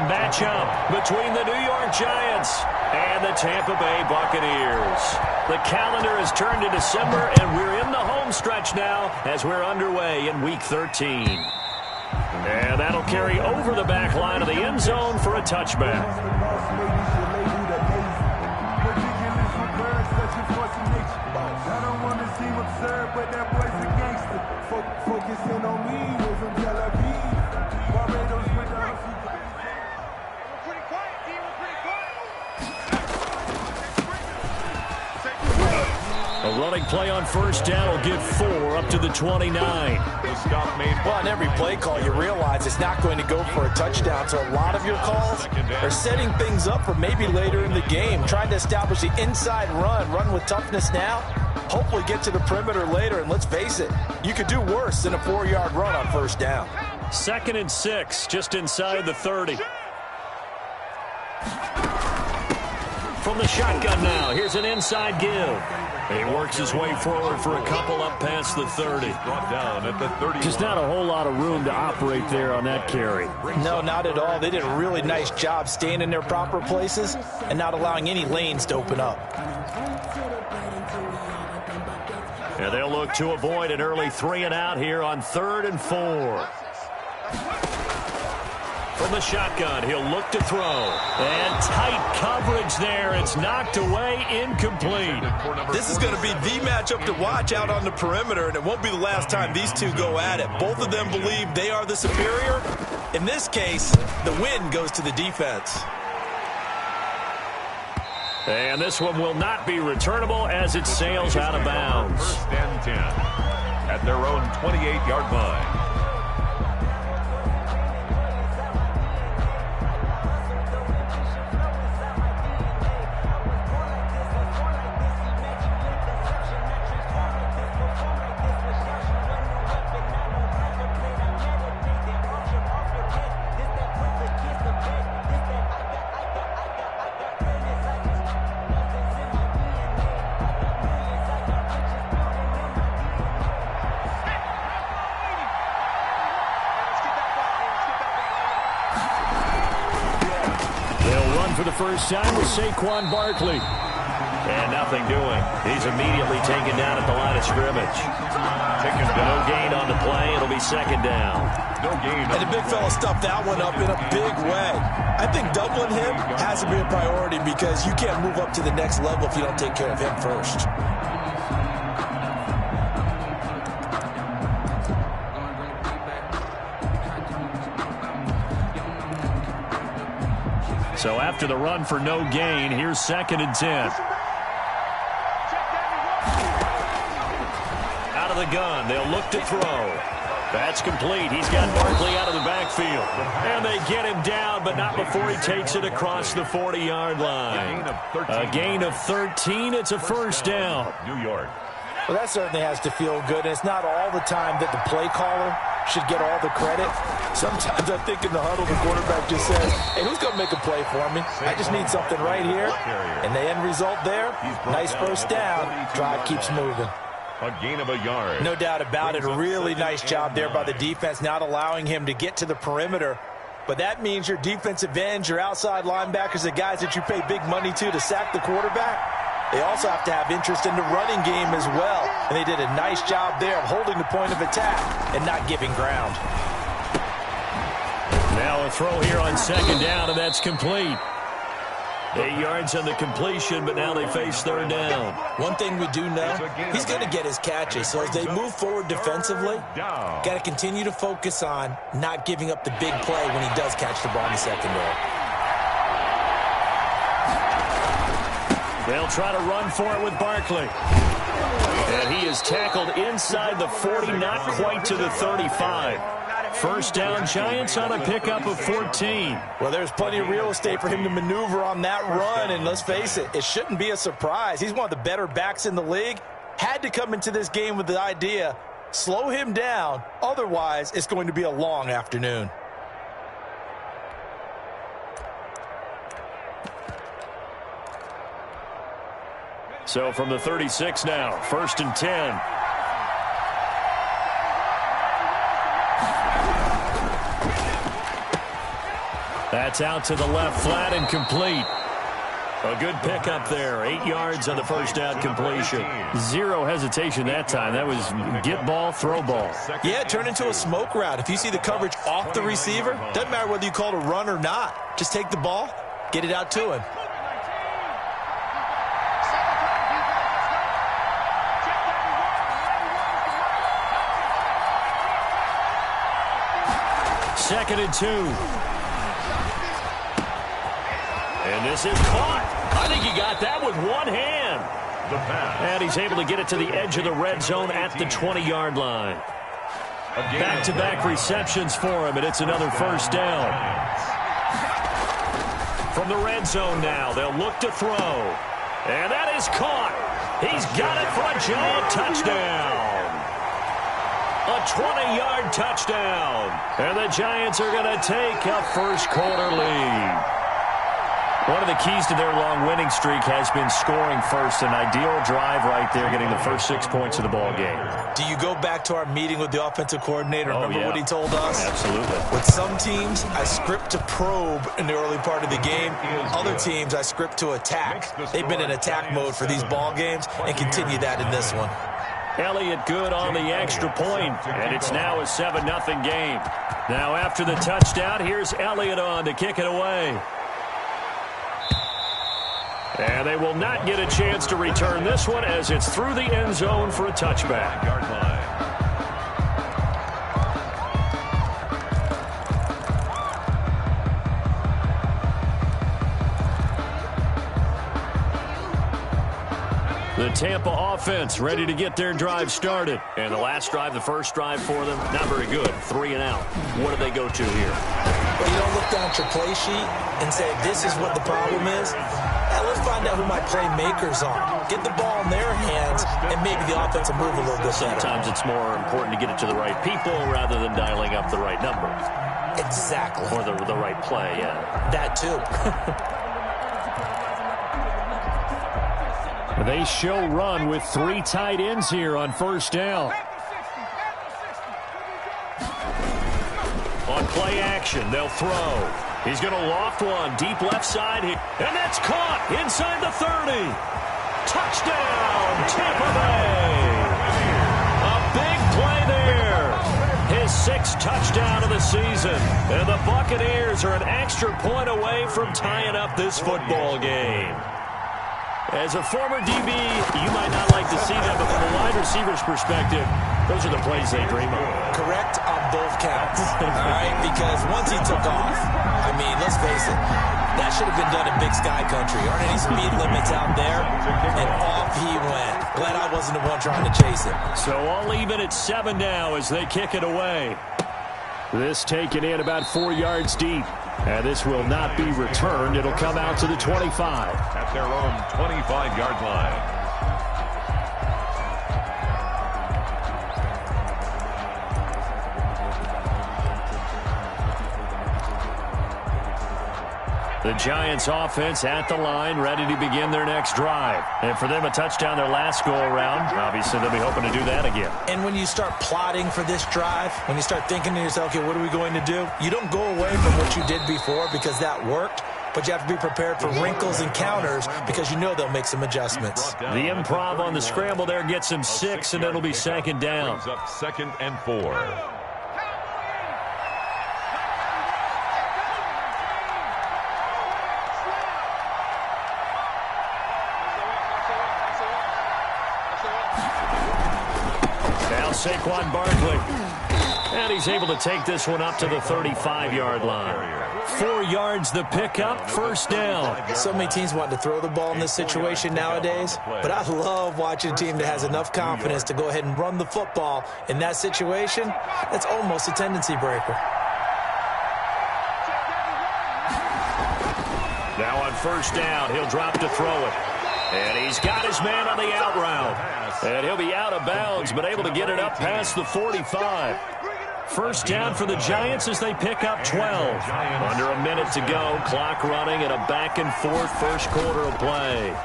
matchup between the New York Giants and the Tampa Bay Buccaneers. The calendar has turned to December, and we're in the home stretch now as we're underway in Week 13. And that'll carry over the back line of the end zone for a touchback. I don't want to seem absurd, but that boy's a gangster. Focusing on me, we're from Tel Aviv. Barbados with the We're pretty quiet, D. We're pretty quiet. A running play on first down will give 4 up to the 29. The stop made. Well, on every play call, you realize it's not going to go for a touchdown. So a lot of your calls are setting things up for maybe later in the game, trying to establish the inside run with toughness now. Hopefully get to the perimeter later, and let's face it, you could do worse than a 4-yard run on first down. 2nd and 6, just inside the 30. From the shotgun now, here's an inside give. He works his way forward for a couple up past the 30. Brought down at the 30. Just not a whole lot of room to operate there on that carry. No, not at all. They did a really nice job staying in their proper places and not allowing any lanes to open up. And they'll look to avoid an early 3 and out here on 3rd and 4. From the shotgun, he'll look to throw. And tight coverage there. It's knocked away, incomplete. This is going to be the matchup to watch out on the perimeter, and it won't be the last time these two go at it. Both of them believe they are the superior. In this case, the win goes to the defense. And this one will not be returnable as it sails out of bounds. 1st and 10 at their own 28-yard line. For the first time with Saquon Barkley. And nothing doing. He's immediately taken down at the line of scrimmage. No gain on the play. It'll be 2nd down. No gain. And the big fella stuffed that one up in a big way. I think doubling him has to be a priority because you can't move up to the next level if you don't take care of him first. So after the run for no gain, here's 2nd and 10. Out of the gun, they'll look to throw. That's complete. He's got Barkley out of the backfield. And they get him down, but not before he takes it across the 40-yard line. A gain of 13. It's a first down. New York. Well, that certainly has to feel good. And it's not all the time that the play caller should get all the credit. Sometimes I think in the huddle, the quarterback just says, hey, who's going to make a play for me? I just need something right here. And the end result there, nice first down. Drive keeps moving. A gain of a yard. No doubt about it. A really nice job there by the defense, not allowing him to get to the perimeter. But that means your defensive ends, your outside linebackers, the guys that you pay big money to sack the quarterback, they also have to have interest in the running game as well. And they did a nice job there of holding the point of attack and not giving ground. Now a throw here on 2nd down, and that's complete. 8 yards on the completion, but now they face 3rd down. One thing we do know, he's going to get his catches. So as they move forward defensively, got to continue to focus on not giving up the big play when he does catch the ball in the secondary. They'll try to run for it with Barkley. And he is tackled inside the 40, not quite to the 35. First down, Giants on a pickup of 14. Well, there's plenty of real estate for him to maneuver on that run, and let's face it, it shouldn't be a surprise. He's one of the better backs in the league. Had to come into this game with the idea, slow him down, otherwise it's going to be a long afternoon. So from the 36 now, 1st and 10. That's out to the left flat and complete. A good pickup there. 8 yards on the first down completion. Zero hesitation that time. That was get ball, throw ball. Yeah, it turned into a smoke route. If you see the coverage off the receiver, doesn't matter whether you call it a run or not. Just take the ball, get it out to him. Second and 2. And this is caught. I think he got that with one hand. And he's able to get it to the edge of the red zone at the 20-yard line. Back-to-back receptions for him, and it's another first down. From the red zone now, they'll look to throw. And that is caught. He's got it for a Giant touchdown. A 20-yard touchdown. And the Giants are going to take a first-quarter lead. One of the keys to their long winning streak has been scoring first. An ideal drive right there, getting the first 6 points of the ball game. Do you go back to our meeting with the offensive coordinator? Remember what he told us? Absolutely. With some teams, I script to probe in the early part of the game. Other teams, I script to attack. They've been in attack mode for these ball games and continue that in this one. Elliott good on the extra point, and it's now a 7-0 game. Now after the touchdown, here's Elliott on to kick it away. And they will not get a chance to return this one as it's through the end zone for a touchback. The Tampa offense ready to get their drive started. And the last drive, the first drive for them, not very good. 3 and out. What do they go to here? Well, you don't look down at your play sheet and say, this is what the problem is. Yeah, let's find out who my playmakers are. Get the ball in their hands, and maybe the offense will move a little bit better. Sometimes it's more important to get it to the right people rather than dialing up the right number. Exactly. Or the right play, yeah. That too. They show run with 3 tight ends here on first down. On play action, they'll throw. He's going to loft one deep left side here. And that's caught inside the 30. Touchdown, Tampa Bay. A big play there. His 6th touchdown of the season. And the Buccaneers are an extra point away from tying up this football game. As a former DB, you might not like to see that, but from a wide receiver's perspective, those are the plays they dream of. Correct on both counts. All right, because once he took off, I mean, let's face it, that should have been done in Big Sky Country. Aren't any speed limits out there? And off he went. Glad I wasn't the one trying to chase him. So all even at 7 now as they kick it away. This taken in about 4 yards deep. And this will not be returned. It'll come out to the 25. At their own 25-yard line. The Giants offense at the line, ready to begin their next drive. And for them, a touchdown their last go-around. Obviously, they'll be hoping to do that again. And when you start plotting for this drive, when you start thinking to yourself, okay, what are we going to do? You don't go away from what you did before because that worked, but you have to be prepared for wrinkles and counters because you know they'll make some adjustments. The improv on the scramble there gets him 6, and it'll be second down. Brings up 2nd and 4. Saquon Barkley. And he's able to take this one up to the 35-yard line. 4 yards the pickup, first down. So many teams want to throw the ball in this situation nowadays, but I love watching a team that has enough confidence to go ahead and run the football in that situation. That's almost a tendency breaker. Now on first down, he'll drop to throw it. And he's got his man on the out route. And he'll be out of bounds, but able to get it up past the 45. First down for the Giants as they pick up 12. Under a minute to go, clock running, and a back-and-forth first quarter of play.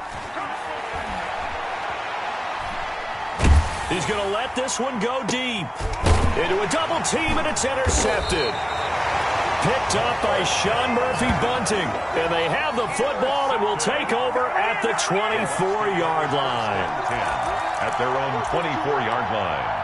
He's going to let this one go deep. Into a double team, and it's intercepted. picked up by Sean Murphy-Bunting. And they have the football and will take over at the 24-yard line. 10 at their own 24-yard line.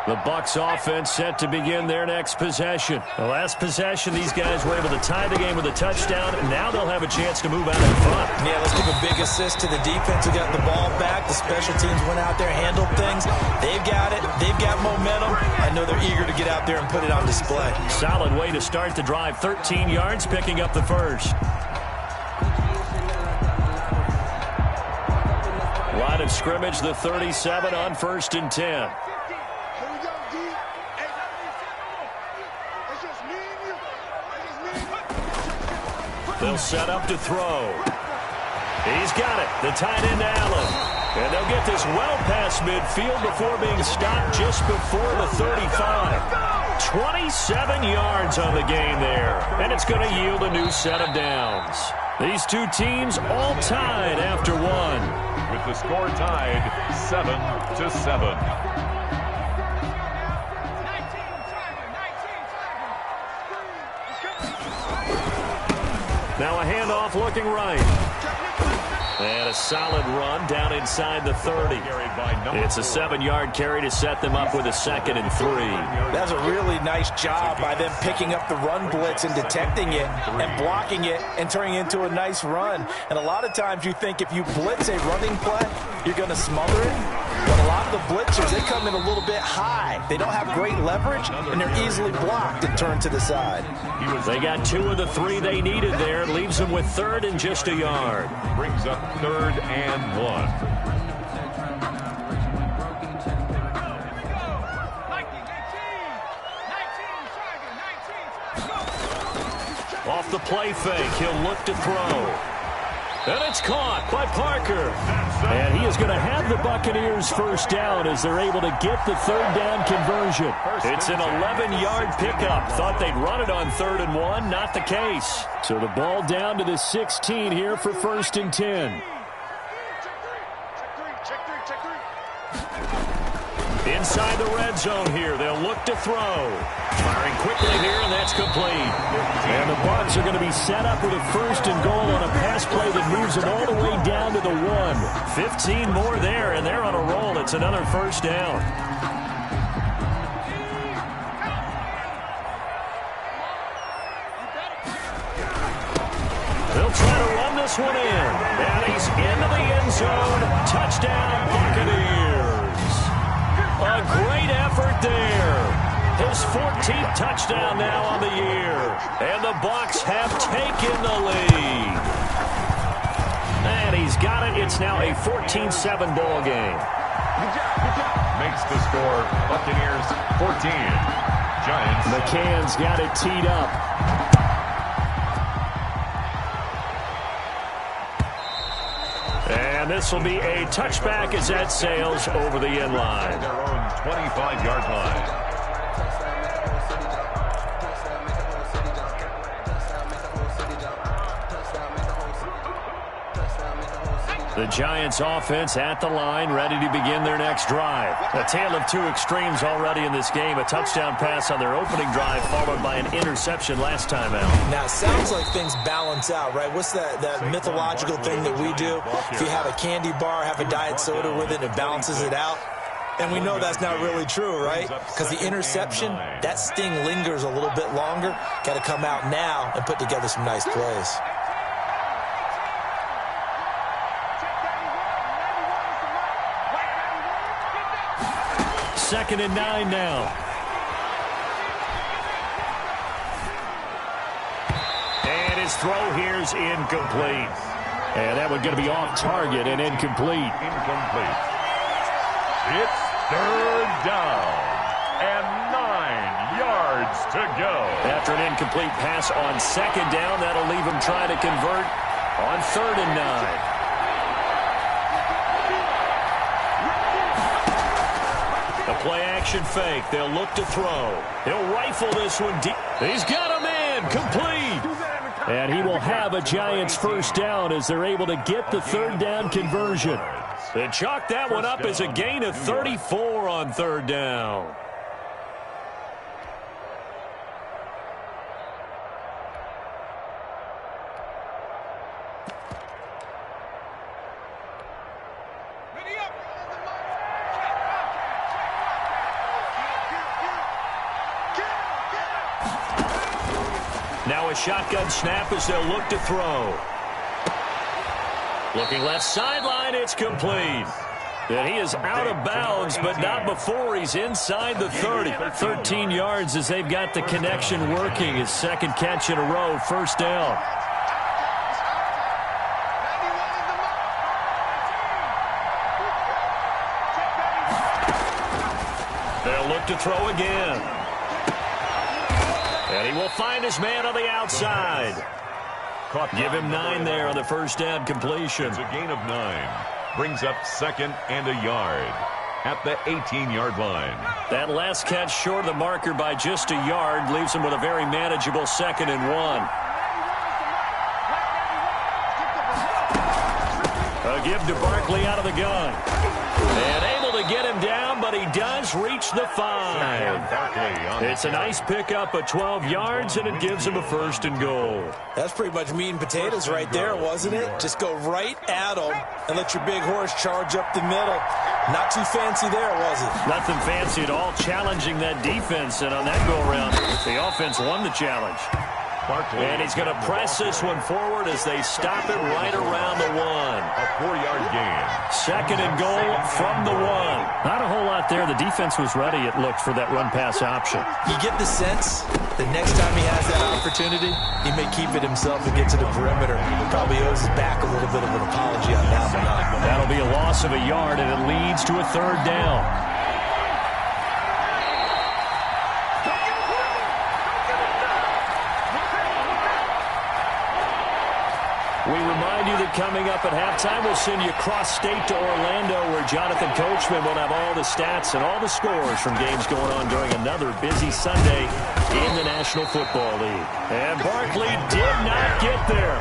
The Bucs offense set to begin their next possession. The last possession, these guys were able to tie the game with a touchdown, and now they'll have a chance to move out in front. Yeah, let's give a big assist to the defense who got the ball back. The special teams went out there, handled things. They've got it. They've got momentum. I know they're eager to get out there and put it on display. Solid way to start the drive. 13 yards, picking up the first. Line of scrimmage, the 37 on 1st and 10. They'll set up to throw. He's got it. The tight end, Allen. And they'll get this well past midfield before being stopped just before the 35. 27 yards on the game there. And it's going to yield a new set of downs. These two teams all tied after one. With the score tied 7-7. Now a handoff looking right. And a solid run down inside the 30. It's a 7-yard carry to set them up with a 2nd and 3. That's a really nice job by them picking up the run blitz and detecting it and blocking it and turning it into a nice run. And a lot of times you think if you blitz a running play, you're going to smother it. But a lot of the blitzers, they come in a little bit high. They don't have great leverage, and they're easily blocked and turned to the side. They got 2 of the 3 they needed there. Leaves them with 3rd and just a yard. Brings up 3rd and 1. Off the play fake, he'll look to throw. And it's caught by Parker. And he is going to have the Buccaneers first down as they're able to get the 3rd down conversion. It's an 11-yard pickup. Thought they'd run it on 3rd and 1. Not the case. So the ball down to the 16 here for 1st and 10. Inside the red zone here. They'll look to throw. Firing quickly here, and that's complete. And the Bucs are going to be set up with a 1st and goal on a pass play that moves them all the way down to the 1. 15 more there, and they're on a roll. It's another 1st down. They'll try to run this one in. And he's into the end zone. Touchdown, Buccaneers. A great effort there. His 14th touchdown now on the year. And the Bucs have taken the lead. And he's got it. It's now a 14-7 ball game. Makes the score Buccaneers 14. Giants. McCann's got it teed up. And this will be a touchback as that sails over the end line. Their own 25-yard line. The Giants offense at the line, ready to begin their next drive. A tale of 2 extremes already in this game. A touchdown pass on their opening drive, followed by an interception last time out. Now, it sounds like things balance out, right? What's that mythological thing that we do? If you have a candy bar, have a diet soda with it, it balances it out. And we know that's not really true, right? Because the interception, that sting lingers a little bit longer. Got to come out now and put together some nice plays. 2nd and 9 now. And his throw here's incomplete. And that one's going to be off target and incomplete. It's 3rd down and 9 yards to go. After an incomplete pass on 2nd down, that'll leave him trying to convert on 3rd and 9. Play-action fake. They'll look to throw. He'll rifle this one deep. He's got a man. Complete. And he will have a Giants first down as they're able to get the 3rd down conversion. They chalk that one up as a gain of 34 on third down. Now a shotgun snap as they'll look to throw. Looking left sideline, it's complete. And he is out of bounds, but not before he's inside the 30. 13 yards as they've got the connection working. His second catch in a row, first down. They'll look to throw again. And he will find his man on the outside. Give him 9 there on the first down completion. It's a gain of 9. Brings up second and a yard at the 18-yard line. That last catch short of the marker by just a yard leaves him with a very manageable 2nd and 1. A give to Barkley out of the gun. And able to get him down, but he does reach the 5. It's a nice pickup of 12 yards, and it gives him a 1st and goal. That's pretty much meat and potatoes right there, wasn't it? Just go right at him and let your big horse charge up the middle. Not too fancy there, was it? Nothing fancy at all, challenging that defense, and on that go-around, the offense won the challenge. And he's going to press this one forward as they stop it right around the 1. A 4-yard gain. 2nd and goal from the 1. Not a whole lot there. The defense was ready, it looked, for that run-pass option. You get the sense the next time he has that opportunity, he may keep it himself and get to the perimeter. He probably owes his back a little bit of an apology on that one. That'll be a loss of a yard, and it leads to a 3rd down. We remind you that coming up at halftime, we'll send you cross-state to Orlando, where Jonathan Coachman will have all the stats and all the scores from games going on during another busy Sunday in the National Football League. And Barkley did not get there.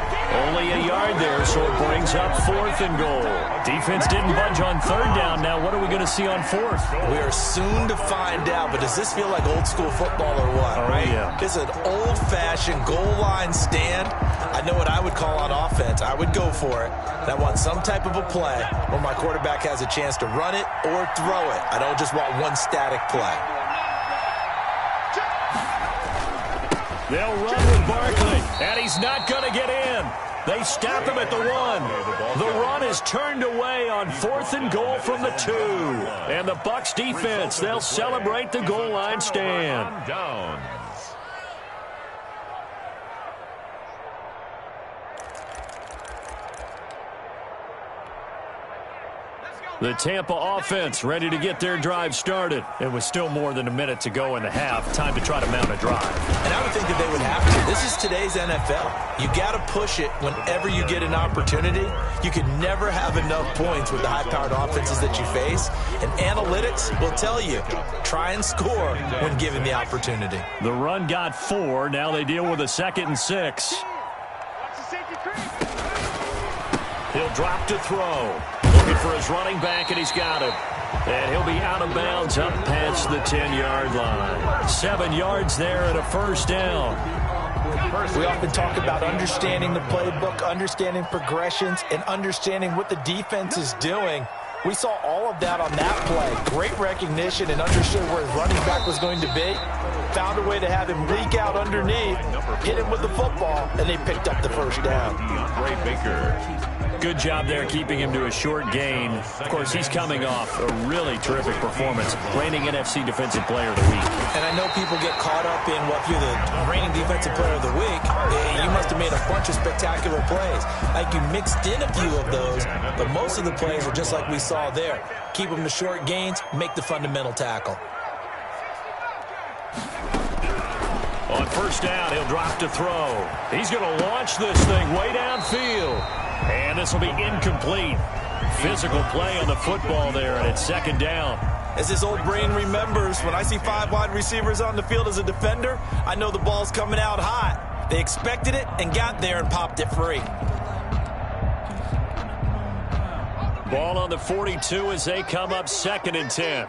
Only a yard there, so it brings up 4th and goal. Defense didn't budge on 3rd down. Now what are we going to see on 4th? We are soon to find out, but does this feel like old-school football or what, right? Yeah. This is an old-fashioned goal line stand. I know what I would call on offense. I would go for it. And I want some type of a play where my quarterback has a chance to run it or throw it. I don't just want one static play. They'll run with Barkley, and he's not going to get in. They stop him at the 1. The run is turned away on 4th and goal from the 2. And the Bucs defense, they'll celebrate the goal line stand. Downs. The Tampa offense ready to get their drive started. And with still more than a minute to go in the half, time to try to mount a drive. And I would think that they would have to. This is today's NFL. You got to push it whenever you get an opportunity. You can never have enough points with the high-powered offenses that you face. And analytics will tell you, try and score when given the opportunity. The run got 4. Now they deal with a 2nd and 6. He'll drop to throw. Looking for his running back, and he's got him. And he'll be out of bounds up past the 10-yard line. 7 yards there and a 1st down. We often talk about understanding the playbook, understanding progressions, and understanding what the defense is doing. We saw all of that on that play. Great recognition and understood where his running back was going to be. Found a way to have him leak out underneath, hit him with the football, and they picked up the 1st down. DeAndre Baker. Good job there keeping him to a short gain. Of course, he's coming off a really terrific performance, reigning NFC Defensive Player of the Week. And I know people get caught up in, well, if you're the reigning Defensive Player of the Week, you must have made a bunch of spectacular plays. Like you mixed in a few of those, but most of the plays are just like we saw there. Keep them to short gains, make the fundamental tackle. On 1st down, he'll drop to throw. He's going to launch this thing way downfield. And this will be incomplete. Physical play on the football there, and it's 2nd down. As his old brain remembers, when I see 5 wide receivers on the field as a defender, I know the ball's coming out hot. They expected it and got there and popped it free. Ball on the 42 as they come up 2nd and 10.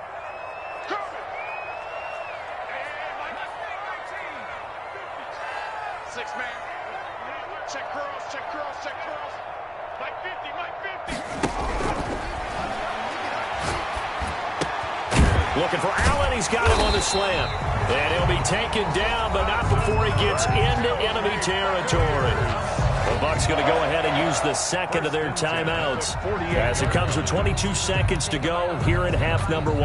Looking for Allen. He's got him on the slam. And he'll be taken down, but not before he gets into enemy territory. The Bucs going to go ahead and use the second of their timeouts as it comes with 22 seconds to go here in half number 1.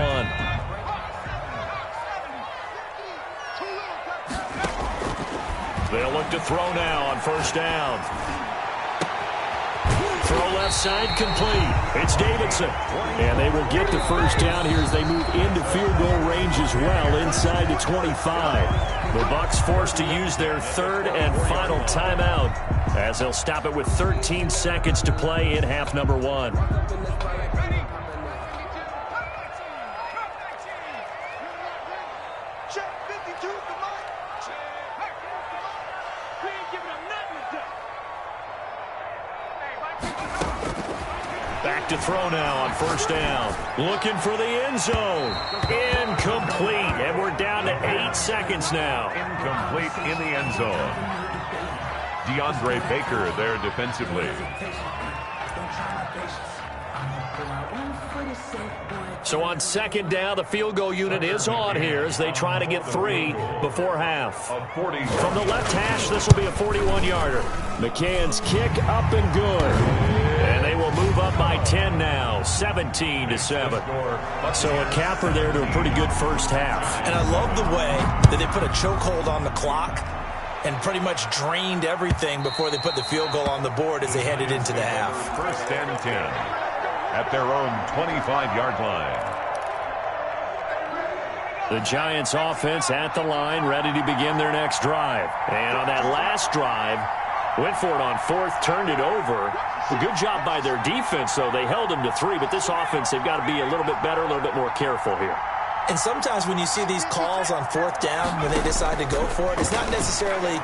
They'll look to throw now on 1st down. Throw left side complete. It's Davidson. And they will get the 1st down here as they move into field goal range as well inside the 25. The Bucs forced to use their 3rd and final timeout as they'll stop it with 13 seconds to play in half number 1. Back to throw now on 1st down. Looking for the end zone. Incomplete. And we're down to 8 seconds now. Incomplete in the end zone. DeAndre Baker there defensively. So on 2nd down, the field goal unit is on here as they try to get 3 before half. From the left hash, this will be a 41-yarder. McCann's kick up and good. And they will move up by 10 now, 17-7. So a capper there to a pretty good first half. And I love the way that they put a chokehold on the clock and pretty much drained everything before they put the field goal on the board as they headed into the half. 1st and 10 at their own 25-yard line. The Giants offense at the line, ready to begin their next drive. And on that last drive, went for it on 4th, turned it over. A good job by their defense, though. They held them to 3, but this offense, they've got to be a little bit better, a little bit more careful here. And sometimes when you see these calls on 4th down, when they decide to go for it, it's not necessarily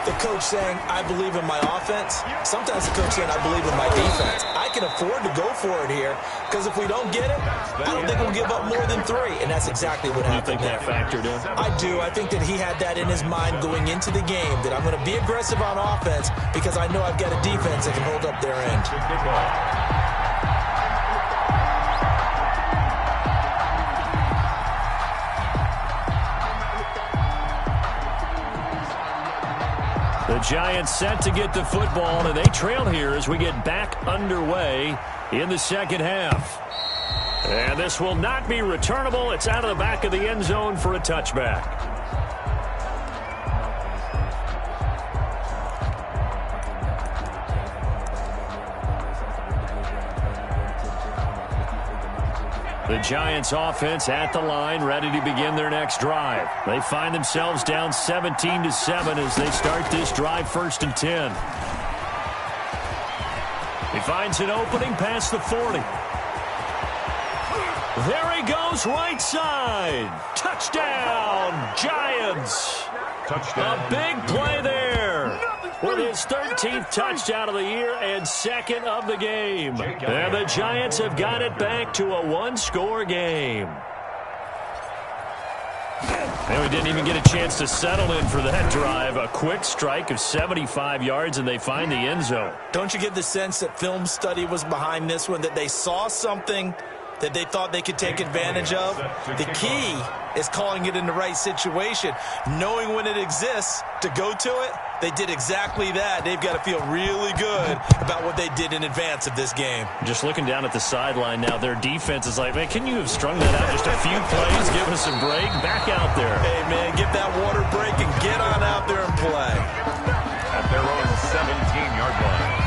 the coach saying, I believe in my offense. Sometimes the coach saying, I believe in my defense. I can afford to go for it here because if we don't get it, I don't think we'll give up more than 3. And that's exactly what happened. You think that factored in? I do. I think that he had that in his mind going into the game, that I'm going to be aggressive on offense because I know I've got a defense that can hold up their end. The Giants set to get the football, and they trail here as we get back underway in the 2nd half. And this will not be returnable. It's out of the back of the end zone for a touchback. The Giants offense at the line, ready to begin their next drive. They find themselves down 17-7 as they start this drive 1st and 10. He finds an opening past the 40. There he goes, right side. Touchdown, Giants. Touchdown. A big play there. With his 13th touchdown of the year and 2nd of the game. And the Giants have got it back to a 1-score game. And we didn't even get a chance to settle in for that drive. A quick strike of 75 yards, and they find the end zone. Don't you get the sense that film study was behind this one, that they saw something that they thought they could take advantage of? The key is calling it in the right situation, knowing when it exists to go to it. They did exactly that. They've got to feel really good about what they did in advance of this game. Just looking down at the sideline now, their defense is like, man, can you have strung that out just a few plays, give us a break, back out there. Hey, man, get that water break and get on out there and play. At their own 17-yard line.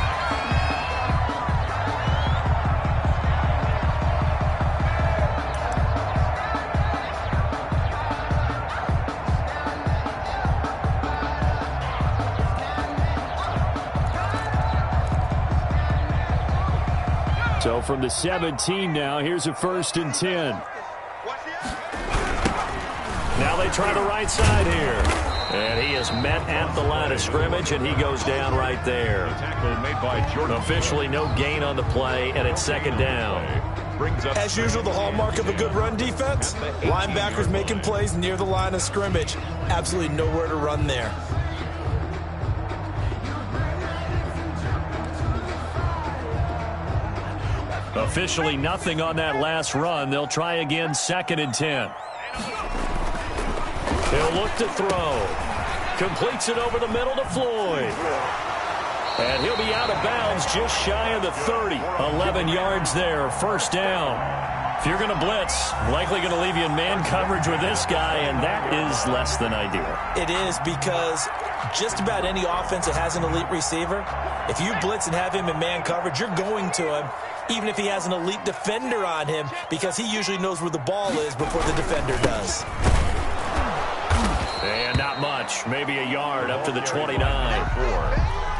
So from the 17 now, here's a 1st and 10. Now they try the right side here. And he is met at the line of scrimmage, and he goes down right there. Tackle made by Jordan. Officially no gain on the play, and it's second down. As usual, the hallmark of a good run defense, linebackers making plays near the line of scrimmage. Absolutely nowhere to run there. Officially nothing on that last run. They'll try again, 2nd and 10. He'll look to throw. Completes it over the middle to Floyd. And he'll be out of bounds just shy of the 30. 11 yards there, first down. If you're going to blitz, likely going to leave you in man coverage with this guy, and that is less than ideal. It is, because just about any offense that has an elite receiver, if you blitz and have him in man coverage, you're going to him, even if he has an elite defender on him, because he usually knows where the ball is before the defender does. And not much, maybe a yard up to the 29.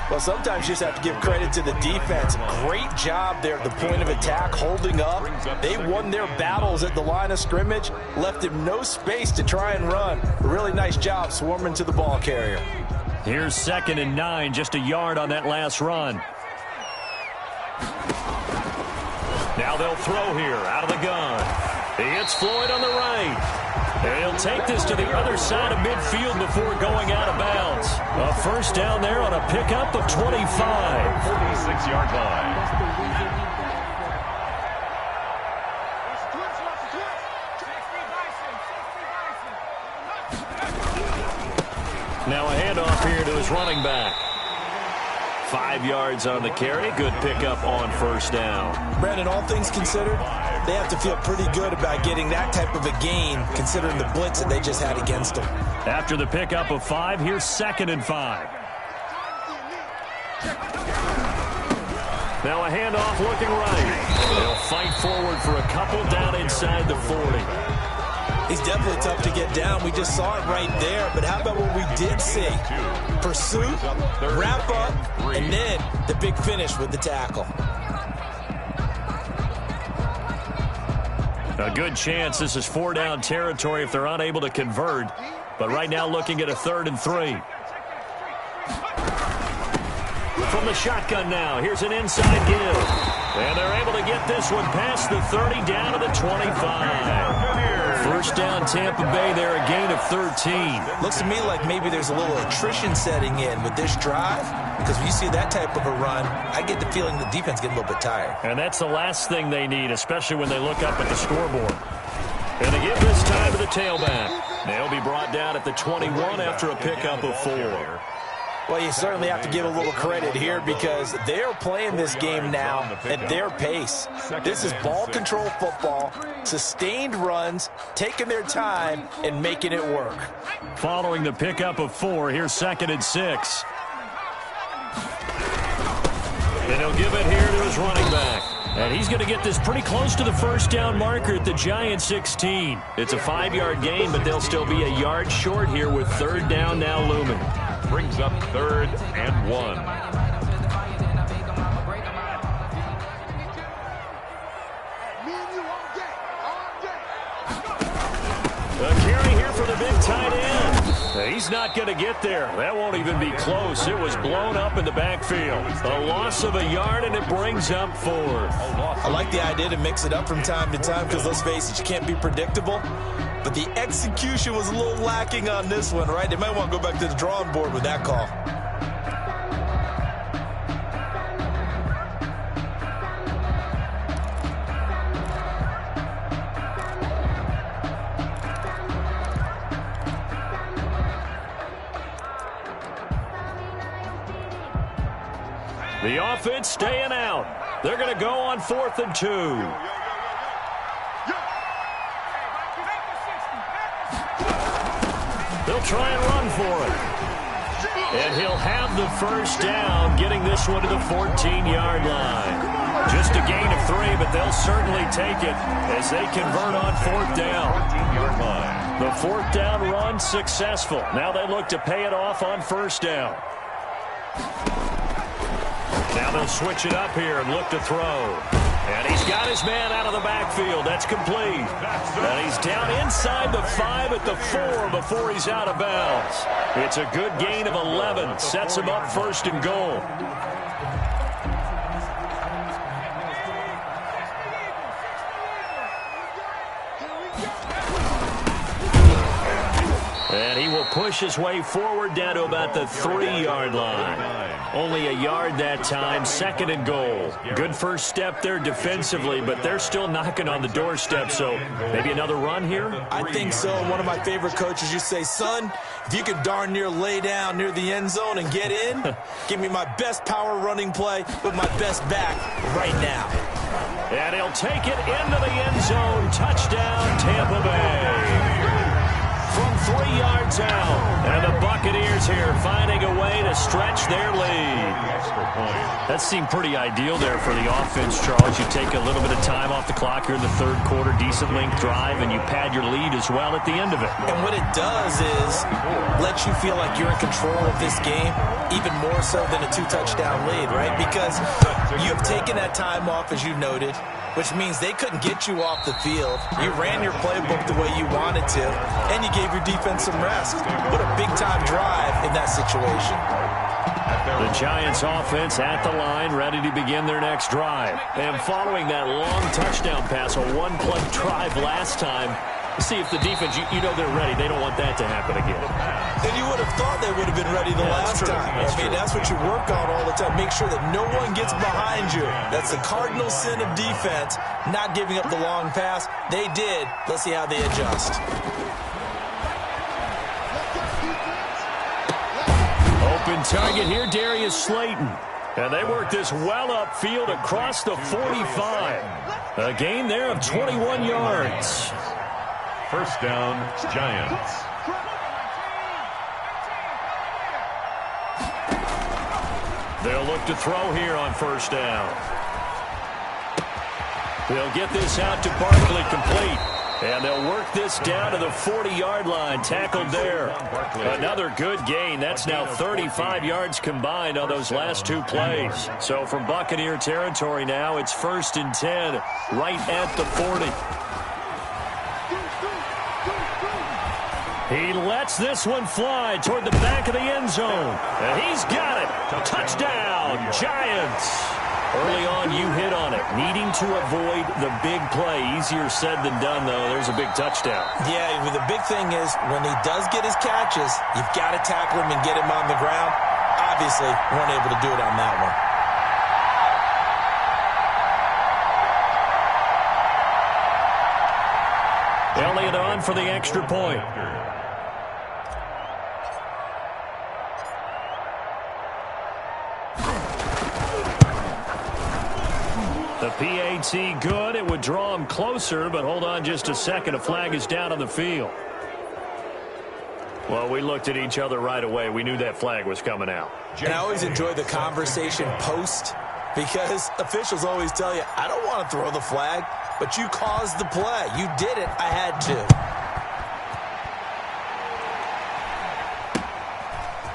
Well, sometimes you just have to give credit to the defense. Great job there at the point of attack, holding up. They won their battles at the line of scrimmage, left him no space to try and run. A really nice job swarming to the ball carrier. Here's 2nd and 9, just a yard on that last run. Now they'll throw here, out of the gun. He hits Floyd on the right. And he'll take this to the other side of midfield before going out of bounds. A first down there on a pickup of 25. 46-yard line. Now a handoff here to his running back. 5 yards on the carry. Good pickup on first down. Brandon, all things considered, they have to feel pretty good about getting that type of a gain, considering the blitz that they just had against them. After the pickup of 5, here's 2nd and 5. Now a handoff looking right. They'll fight forward for a couple down inside the 40. He's definitely tough to get down. We just saw it right there. But how about what we did see? Pursuit, wrap up, and then the big finish with the tackle. A good chance this is 4-down territory if they're unable to convert. But right now looking at a 3rd and 3. From the shotgun now, here's an inside give. And they're able to get this one past the 30 down to the 25. First down Tampa Bay there, a gain of 13. Looks to me like maybe there's a little attrition setting in with this drive, because when you see that type of a run, I get the feeling the defense getting a little bit tired. And that's the last thing they need, especially when they look up at the scoreboard. And they give this time to the tailback. They'll be brought down at the 21 after a pickup of 4. Well, you certainly have to give a little credit here, because they're playing this game now at their pace. This is ball control football, sustained runs, taking their time, and making it work. Following the pickup of 4, here's 2nd and 6. And he'll give it here to his running back. And he's going to get this pretty close to the first down marker at the Giants 16. It's a 5-yard gain, but they'll still be a yard short here with 3rd down now looming. Brings up 3rd and 1. A carry here for the big tight end. He's not going to get there. That won't even be close. It was blown up in the backfield. A loss of a yard, and it brings up 4th. I like the idea to mix it up from time to time, because let's face it, you can't be predictable. But the execution was a little lacking on this one, right? They might want to go back to the drawing board with that call. The offense staying out. They're going to go on 4th and 2. They'll try and run for it. And he'll have the first down, getting this one to the 14-yard line. Just a gain of 3, but they'll certainly take it as they convert on 4th down. 14-yard line. The 4th down run successful. Now they look to pay it off on 1st down. Now they'll switch it up here and look to throw. And he's got his man out of the backfield. That's complete. And he's down inside the 5 at the 4 before he's out of bounds. It's a good gain of 11. Sets him up first and goal. And he will push his way forward down to about the 3-yard line. Only a yard that time, second and goal. Good first step there defensively, but they're still knocking on the doorstep, so maybe another run here? I think so. One of my favorite coaches, you say, son, if you can darn near lay down near the end zone and get in, give me my best power running play with my best back right now. And he'll take it into the end zone. Touchdown, Tampa Bay. From 3 yards out. And the Buccaneers here finding a way to stretch their lead. That seemed pretty ideal there for the offense, Charles. You take a little bit of time off the clock here in the third quarter, decent length drive, and you pad your lead as well at the end of it. And what it does is let you feel like you're in control of this game, even more so than a 2-touchdown lead, right? Because you've taken that time off, as you noted, which means they couldn't get you off the field. You ran your playbook the way you wanted to, and you gave your defense some rest. What a big-time drive in that situation. The Giants offense at the line, ready to begin their next drive. And following that long touchdown pass, a one-play drive last time, see if the defense, you know they're ready. They don't want that to happen again. And you would have thought they would have been ready the last time. That's what you work on all the time. Make sure that no one gets behind you. That's the cardinal sin of defense, not giving up the long pass. They did. Let's see how they adjust. Open target here, Darius Slayton. And they work this well upfield across the 45. A gain there of 21 yards. First down, Giants. They'll look to throw here on first down. They'll get this out to Barkley, complete. And they'll work this down to the 40-yard line, tackled there. Another good gain. That's now 35 yards combined on those last 2 plays. So from Buccaneer territory now, it's 1st and 10, right at the 40. He lets this one fly toward the back of the end zone. And he's got it. Touchdown, Giants. Early on, you hit on it. Needing to avoid the big play. Easier said than done, though. There's a big touchdown. Yeah, the big thing is when he does get his catches, you've got to tackle him and get him on the ground. Obviously, weren't able to do it on that one. Elliott on for the extra point. The PAT good. It would draw him closer, but hold on just a second. A flag is down on the field. Well, we looked at each other right away. We knew that flag was coming out. And I always enjoy the conversation post because officials always tell you, I don't want to throw the flag, but you caused the play. You did it. I had to.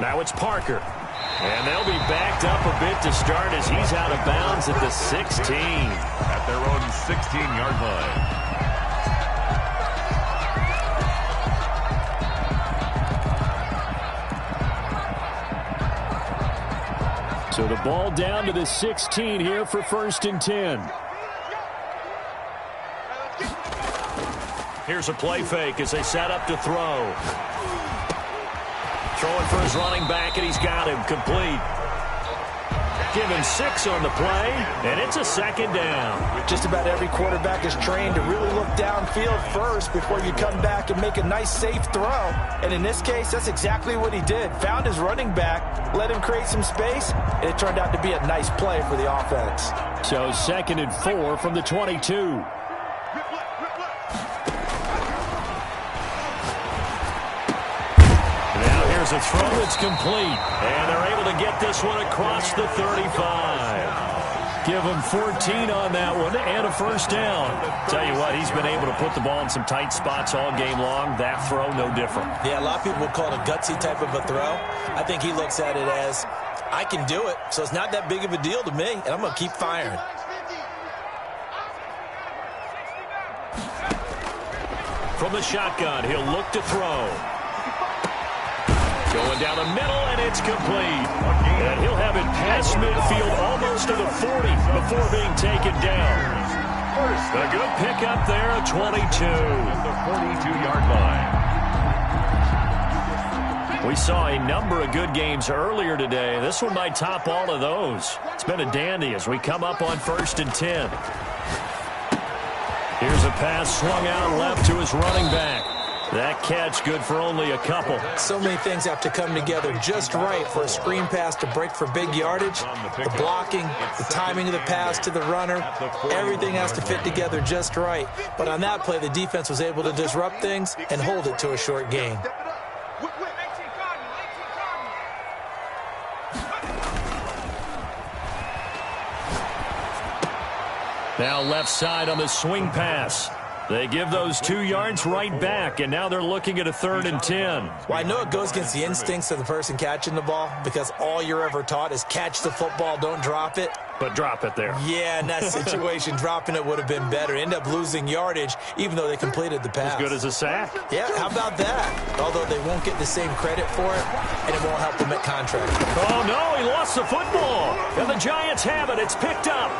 Now it's Parker. And they'll be backed up a bit to start as he's out of bounds at the 16. At their own 16-yard line. So the ball down to the 16 here for 1st and 10. Here's a play fake as they set up to throw. Throwing for his running back, and he's got him complete. Give him 6 on the play, and it's a 2nd down. Just about every quarterback is trained to really look downfield first before you come back and make a nice, safe throw. And in this case, that's exactly what he did. Found his running back, let him create some space, and it turned out to be a nice play for the offense. So 2nd and 4 from the 22. There's a throw that's complete, and they're able to get this one across the 35. Give him 14 on that one and a 1st down. Tell you what, he's been able to put the ball in some tight spots all game long. That throw, no different. Yeah, a lot of people would call it a gutsy type of a throw. I think he looks at it as, I can do it, so it's not that big of a deal to me, and I'm going to keep firing. from the shotgun. He'll look to throw. Going down the middle, and it's complete. And he'll have it past midfield almost to the 40 before being taken down. A good pickup there at 22. At the 42-yard line. We saw a number of good games earlier today. This one might top all of those. It's been a dandy as we come up on 1st and 10. Here's a pass swung out left to his running back. That catch good for only a couple. So many things have to come together just right for a screen pass to break for big yardage. The blocking, the timing of the pass to the runner, everything has to fit together just right. But on that play, the defense was able to disrupt things and hold it to a short gain. Now left side on the swing pass. They give those 2 yards right back, and now they're looking at a 3rd and 10. Well, I know it goes against the instincts of the person catching the ball because all you're ever taught is catch the football, don't drop it. But drop it there. Yeah, in that situation, dropping it would have been better. End up losing yardage, even though they completed the pass. As good as a sack. Yeah, how about that? Although they won't get the same credit for it, and it won't help them at contract. Oh, no, he lost the football. And the Giants have it. It's picked up.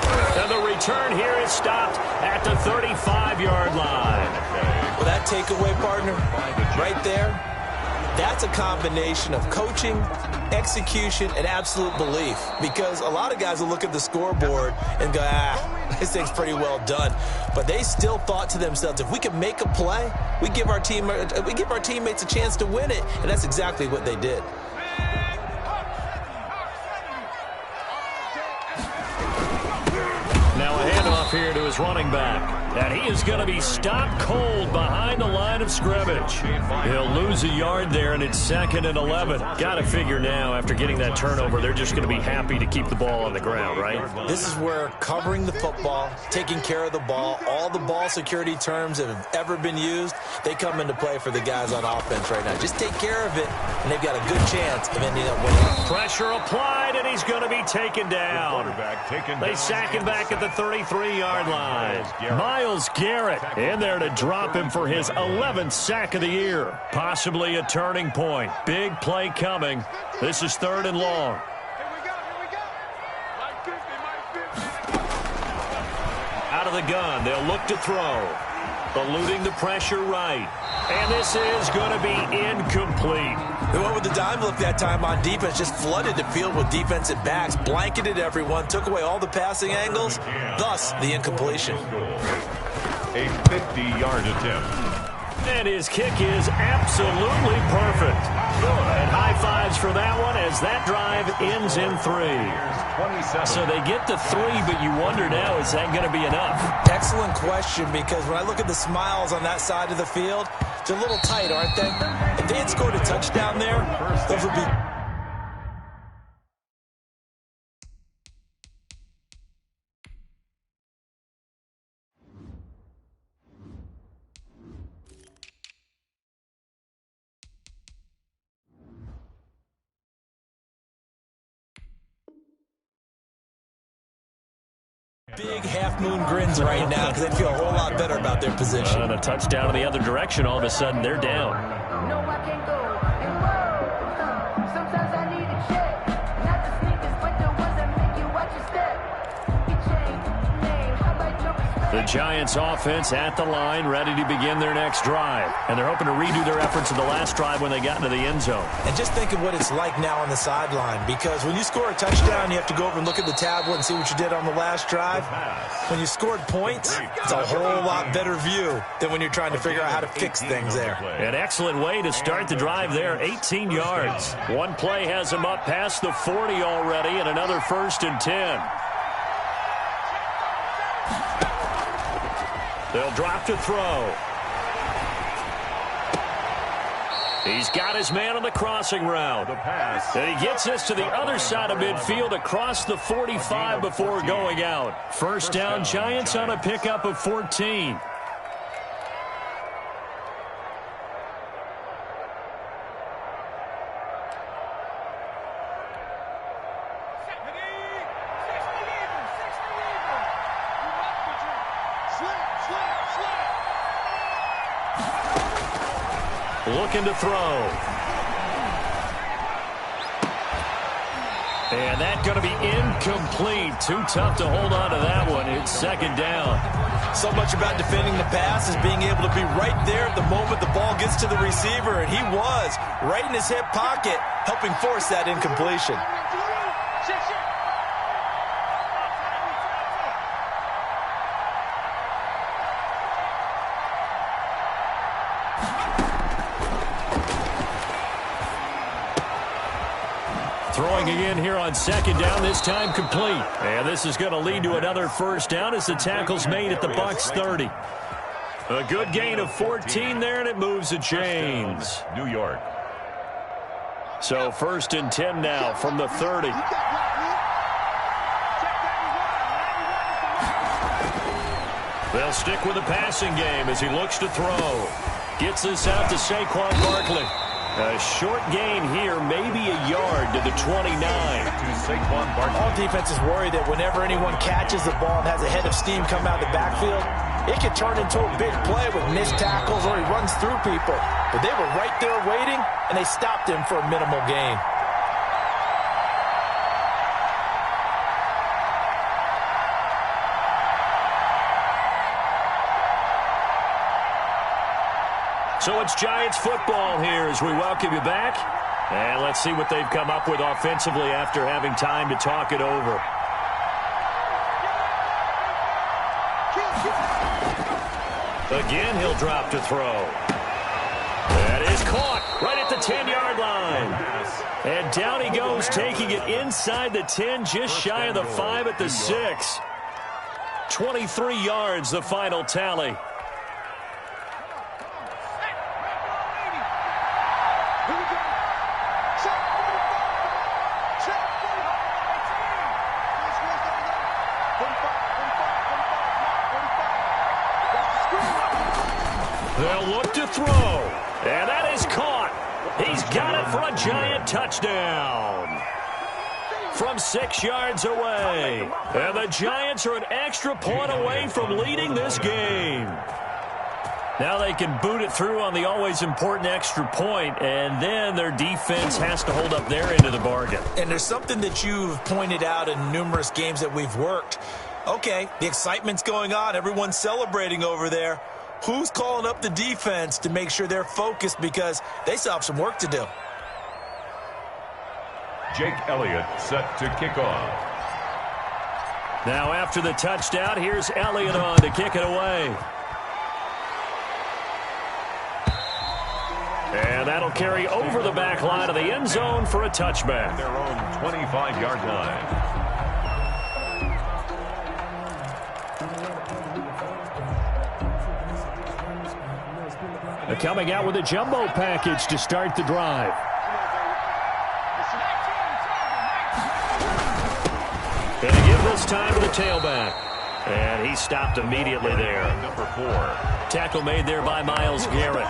And the return here is stopped at the 35-yard line. Well, that takeaway, partner, right there, that's a combination of coaching, execution, and absolute belief. Because a lot of guys will look at the scoreboard and go, this thing's pretty well done. But they still thought to themselves, if we can make a play, we give our teammates a chance to win it. And that's exactly what they did. Now a handoff here to his running back. And he is going to be stopped cold behind the line of scrimmage. He'll lose a yard there, and it's 2nd and 11. Got to figure now, after getting that turnover, they're just going to be happy to keep the ball on the ground, right? This is where covering the football, taking care of the ball, all the ball security terms that have ever been used, they come into play for the guys on offense right now. Just take care of it, and they've got a good chance of ending up winning. Pressure applied, and he's going to be taken down. They sack him back at the 33-yard line. Myles Garrett in there to drop him for his 11th sack of the year. Possibly a turning point. Big play coming. This is 3rd and long. Out of the gun, they'll look to throw. Eluding the pressure right. And this is going to be incomplete. They went with the dime look that time on defense, just flooded the field with defensive backs, blanketed everyone, took away all the passing angles, thus the incompletion. A 50-yard attempt. And his kick is absolutely perfect. And high fives for that one as that drive ends in 3. So they get to 3, but you wonder now, is that going to be enough? Excellent question, because when I look at the smiles on that side of the field, they're a little tight, aren't they? If they had scored a touchdown there, those would be... big half-moon grins right now because they feel a whole lot better about their position. And a touchdown in the other direction, all of a sudden they're down. No, I can't go. Sometimes I need a check. Not the sneakers, but the ones that make you watch your step. The Giants offense at the line, ready to begin their next drive. And they're hoping to redo their efforts of the last drive when they got into the end zone. And just think of what it's like now on the sideline, because when you score a touchdown, you have to go over and look at the tablet and see what you did on the last drive. When you scored points, it's a whole lot better view than when you're trying to figure out how to fix things there. An excellent way to start the drive there, 18 yards. One play has them up past the 40 already, and another 1st and 10. They'll drop to throw. He's got his man on the crossing route. And he gets this to the other side of midfield across the 45 before going out. First down, Giants on a pickup of 14. looking to throw. And that's going to be incomplete. Too tough to hold on to that one. It's second down. So much about defending the pass is being able to be right there at the moment the ball gets to the receiver, and he was right in his hip pocket, helping force that incompletion. Throwing again here on second down, this time complete. And this is going to lead to another first down as the tackle's made at the Bucs 30. A good gain of 14 there, and it moves the chains. New York. So first and 10 now from the 30. They'll stick with the passing game as he looks to throw. Gets this out to Saquon Barkley. A short gain here, maybe a yard to the 29. All defenses worry that whenever anyone catches the ball and has a head of steam come out of the backfield, it could turn into a big play with missed tackles or he runs through people. But they were right there waiting, and they stopped him for a minimal gain. So it's Giants football here as we welcome you back. And let's see what they've come up with offensively after having time to talk it over. Again, he'll drop to throw. That is caught right at the 10-yard line. And down he goes, taking it inside the 10, just shy of the 5 at the 6. 23 yards, the final tally. They'll look to throw, and that is caught. He's got it for a Giant touchdown from 6 yards away. And the Giants are an extra point away from leading this game. Now they can boot it through on the always important extra point, and then their defense has to hold up their end of the bargain. And there's something that you've pointed out in numerous games that we've worked. Okay, the excitement's going on. Everyone's celebrating over there. Who's calling up the defense to make sure they're focused because they still have some work to do? Jake Elliott set to kick off. Now after the touchdown, here's Elliott on to kick it away. And that'll carry over the back line of the end zone for a touchback. Their own 25-yard line. Coming out with a jumbo package to start the drive. And to give this time to the tailback. And he stopped immediately there. Number 4. Tackle made there by Myles Garrett.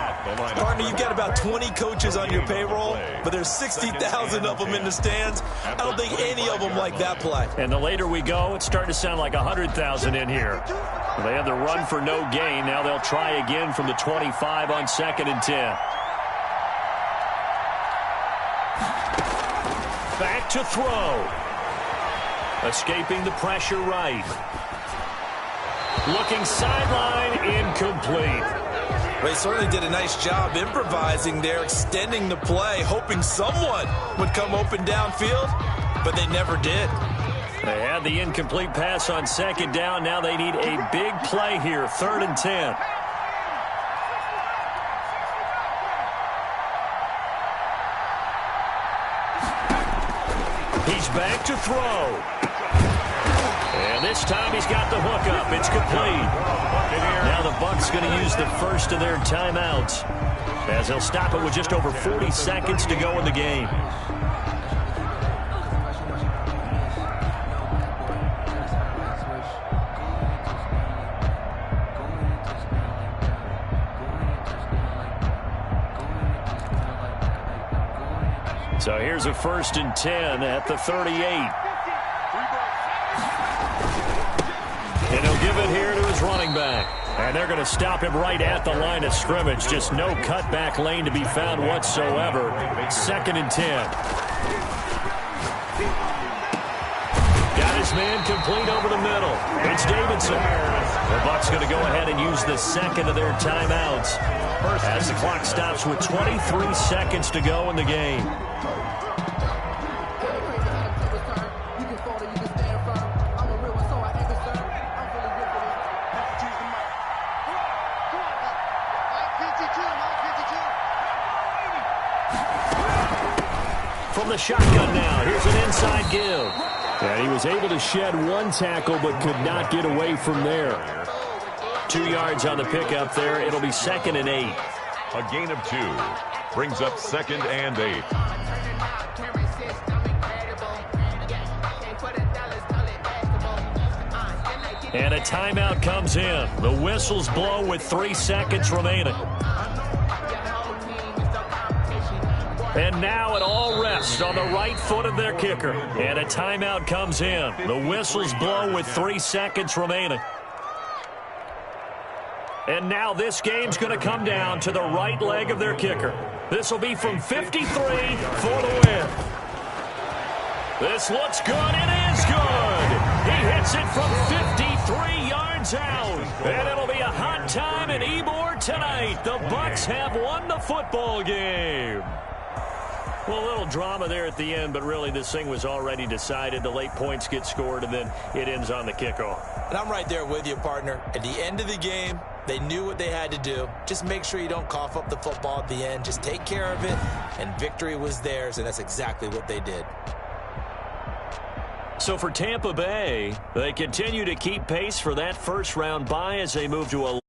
Partner, you've got about 20 coaches on your payroll, but there's 60,000 of them in the stands. I don't think any of them like that play. And the later we go, it's starting to sound like 100,000 in here. They had the run for no gain. Now they'll try again from the 25 on 2nd and 10. Back to throw. Escaping the pressure right. Looking sideline, incomplete. They certainly did a nice job improvising there, extending the play, hoping someone would come open downfield, but they never did. They had the incomplete pass on 2nd down. Now they need a big play here, 3rd and 10. He's back to throw. And this time he's got the hook up. It's complete. Now the Bucs going to use the first of their timeouts as they'll stop it with just over 40 seconds to go in the game. So here's a 1st and 10 at the 38. And he'll give it here to his running back. And they're going to stop him right at the line of scrimmage. Just no cutback lane to be found whatsoever. 2nd and 10. Got his man complete over the middle. It's Davidson. The Bucs going to go ahead and use the second of their timeouts as the clock stops with 23 seconds to go in the game. From the shotgun now, here's an inside give. And he was able to shed one tackle but could not get away from there. 2 yards on the pickup there. It'll be 2nd and 8. A gain of 2 brings up 2nd and 8. And a timeout comes in. The whistles blow with 3 seconds remaining. And now it all rests on the right foot of their kicker. And a timeout comes in. The whistles blow with 3 seconds remaining. And now this game's going to come down to the right leg of their kicker. This will be from 53 for the win. This looks good. It is good. He hits it from 53 yards out. And it'll be a hot time in Ybor tonight. The Bucs have won the football game. Well, a little drama there at the end, but really this thing was already decided. The late points get scored, and then it ends on the kickoff. And I'm right there with you, partner. At the end of the game, they knew what they had to do. Just make sure you don't cough up the football at the end. Just take care of it, and victory was theirs, and that's exactly what they did. So for Tampa Bay, they continue to keep pace for that first-round bye as they move to a